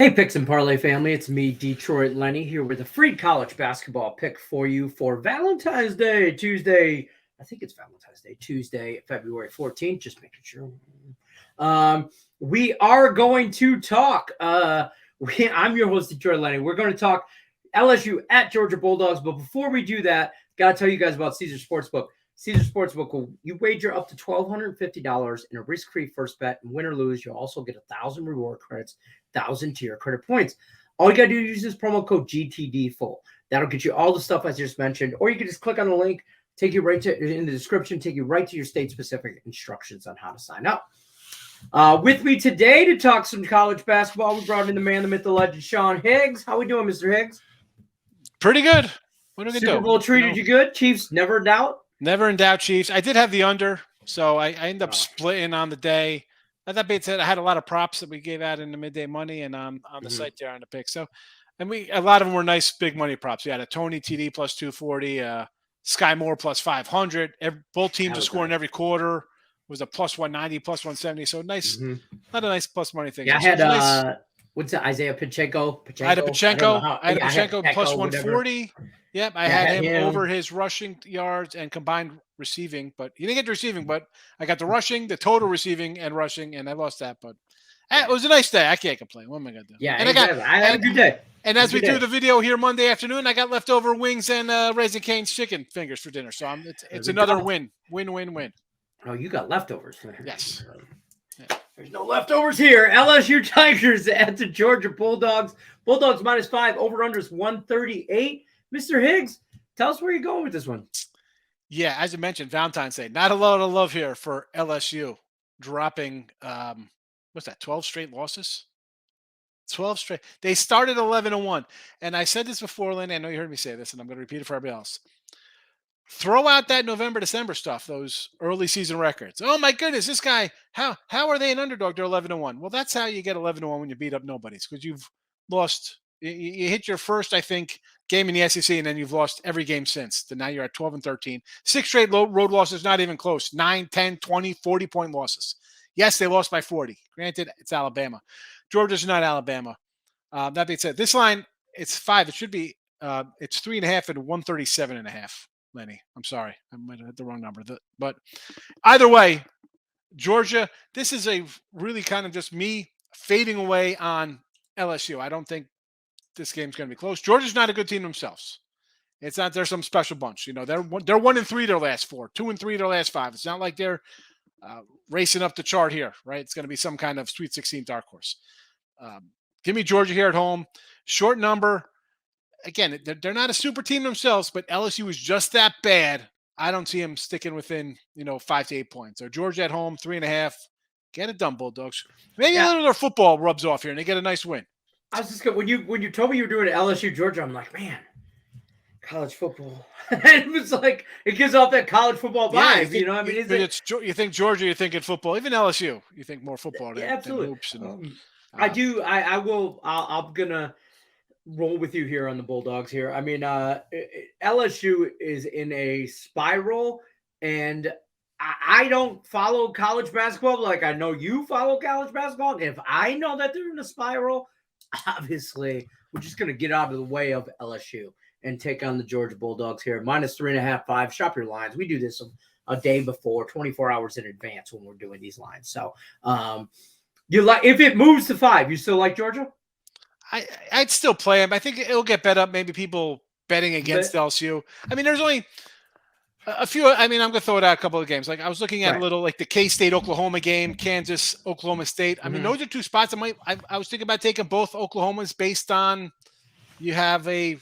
Hey, Picks and Parlay family, it's me, Detroit Lenny, here with a free college basketball pick for you for Valentine's Day, Tuesday. I think it's Valentine's Day, Tuesday, February 14th, just making sure. We are going to talk. I'm your host, Detroit Lenny. We're going to talk LSU at Georgia Bulldogs, but before we do that, got to tell you guys about Caesar Sportsbook. Caesar Sportsbook will you wager up to $1,250 in a risk-free first bet, and win or lose, you'll also get 1,000 reward credits, 1,000 to your credit points. All you got to do is use this promo code GTDFull. That'll get you all the stuff I just mentioned, or you can just click on the link, take you right to in the description, take you right to your state-specific instructions on how to sign up. With me today to talk some college basketball, we brought in the man, the myth, the legend, Sean Higgs. How we doing, Mr. Higgs? Pretty good. What are we doing? Super Bowl treated you good? Chiefs never in doubt? Never in doubt, Chiefs. I did have the under, so I ended up splitting on the day. That being said, I had a lot of props that we gave out in the midday money and on the site there on the pick. So, and a lot of them were nice big money props. We had a Tony TD plus 240, Sky Moore plus 500. Both teams are scoring every quarter. Was a plus 190, plus 170. So nice, a lot of nice plus money things. Yeah, I had nice. What's it? Isaiah Pacheco. I had a Pacheco. I had a Pacheco plus 140. Yep, I had him over his rushing yards and combined receiving, but he didn't get the receiving. But I got the rushing, the total receiving and rushing, and I lost that. But it was a nice day. I can't complain. What am I gonna do? Yeah, and I had a good day. And as we do the video here Monday afternoon, I got leftover wings and Raising Cane's chicken fingers for dinner. So it's another win. Oh, you got leftovers. Yes. There's no leftovers here. LSU Tigers at the Georgia Bulldogs. Bulldogs -5, over-unders 138. Mr. Higgs, tell us where you're going with this one. Yeah, as you mentioned, Valentine's Day. Not a lot of love here for LSU dropping, what's that, 12 straight losses? 12 straight. They started 11-1. And I said this before, Lynn. I know you heard me say this, and I'm going to repeat it for everybody else. Throw out that November, December stuff, those early season records. Oh, my goodness, this guy, how are they an underdog? They're 11-1. Well, that's how you get 11-1 when you beat up nobodies, because you've lost. You hit your first, I think, game in the SEC, and then you've lost every game since. So now you're at 12-13. 6 straight road losses, not even close. 9, 10, 20, 40-point losses. Yes, they lost by 40. Granted, it's Alabama. Georgia's not Alabama. That being said, this line, it's 5. It should be, it's 3.5 and 137.5. Lenny, I'm sorry. I might have hit the wrong number. But either way, Georgia, this is a really kind of just me fading away on LSU. I don't think this game's going to be close. Georgia's not a good team themselves. It's not they're some special bunch. You know, they're 1-3 their last 4, 2-3 their last 5. It's not like they're racing up the chart here, right? It's going to be some kind of Sweet 16 dark horse. Give me Georgia here at home. Short number. Again, they're not a super team themselves, but LSU is just that bad. I don't see them sticking within 5 to 8 points. So Georgia at home, 3.5. Get it done, Bulldogs. Maybe a little of their football rubs off here, and they get a nice win. I was just when you told me you were doing LSU Georgia, I'm like, man, college football. It was like it gives off that college football vibe. You think Georgia, you're thinking football. Even LSU, you think more football. Yeah, absolutely. Than hoops and, I do. I will. I'm gonna roll with you here on the Bulldogs here. I mean, LSU is in a spiral, and I don't follow college basketball like I know you follow college basketball. And if I know that they're in a spiral, obviously we're just going to get out of the way of LSU and take on the Georgia Bulldogs here. -3.5, 5. Shop your lines. We do this a day before, 24 hours in advance when we're doing these lines. So you like if it moves to 5, you still like Georgia? I'd still play him. I think it'll get bet up. Maybe people betting against LSU. I mean, there's only a few. I mean, I'm going to throw it out a couple of games. Like I was looking at a little like the K-State Oklahoma game, Kansas Oklahoma State. I mean, those are 2 spots. I was thinking about taking both Oklahomas based on you have a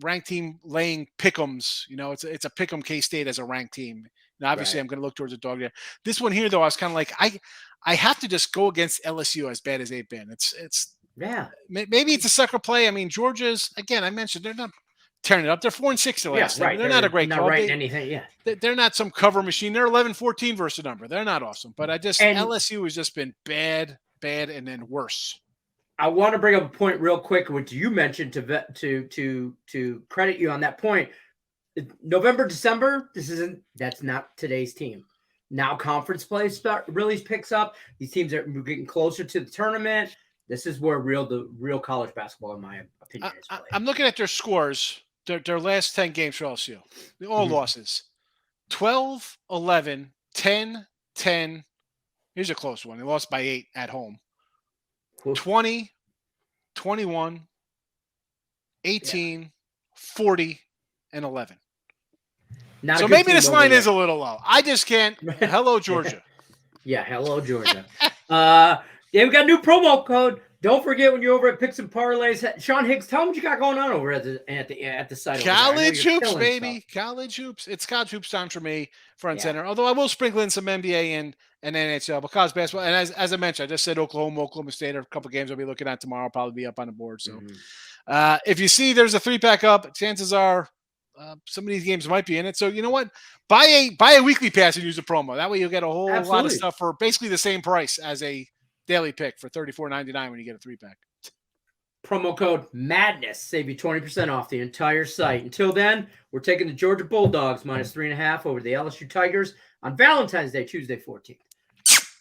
ranked team laying pick'ems. It's a pick'em K-State as a ranked team. Now, obviously, I'm going to look towards the dog there. This one here, though, I was kind of like I have to just go against LSU as bad as they've been. It's maybe it's a sucker play. I mean, Georgia's again. I mentioned they're not tearing it up. They're 4-6 the last. They're not a great not club. Writing anything. Yeah, they're not some cover machine. They're 11-14 versus the number. They're not awesome. But LSU has just been bad, and then worse. I want to bring up a point real quick, which you mentioned to credit you on that point. November, December. That's not today's team. Now conference play really picks up. These teams are getting closer to the tournament. This is where the real college basketball, in my opinion, is played. I'm looking at their scores, their last 10 games for LSU. All losses. 12, 11, 10, 10. Here's a close one. They lost by 8 at home. 20, 21, 18, 40, and 11. So maybe this line is a little low. I just can't. Hello, Georgia. Yeah, hello, Georgia. Yeah, we got a new promo code. Don't forget when you're over at Picks and Parlays. Sean Higgs, tell them what you got going on over at the site. College hoops, baby. College hoops. It's college hoops time for me, front center. Although I will sprinkle in some NBA and NHL, but college basketball. And as I mentioned, I just said Oklahoma State are a couple games I'll be looking at tomorrow. I'll probably be up on the board. So if you see there's a 3-pack up, chances are some of these games might be in it. So you know what? Buy a weekly pass and use a promo. That way you'll get a whole lot of stuff for basically the same price as a daily pick for $34.99 when you get a 3-pack. Promo code MADNESS. Save you 20% off the entire site. Until then, we're taking the Georgia Bulldogs -3.5 over the LSU Tigers on Valentine's Day, Tuesday 14th.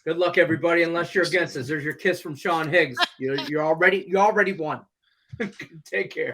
Good luck, everybody, unless you're against us. There's your kiss from Sean Higgs. You already won. Take care.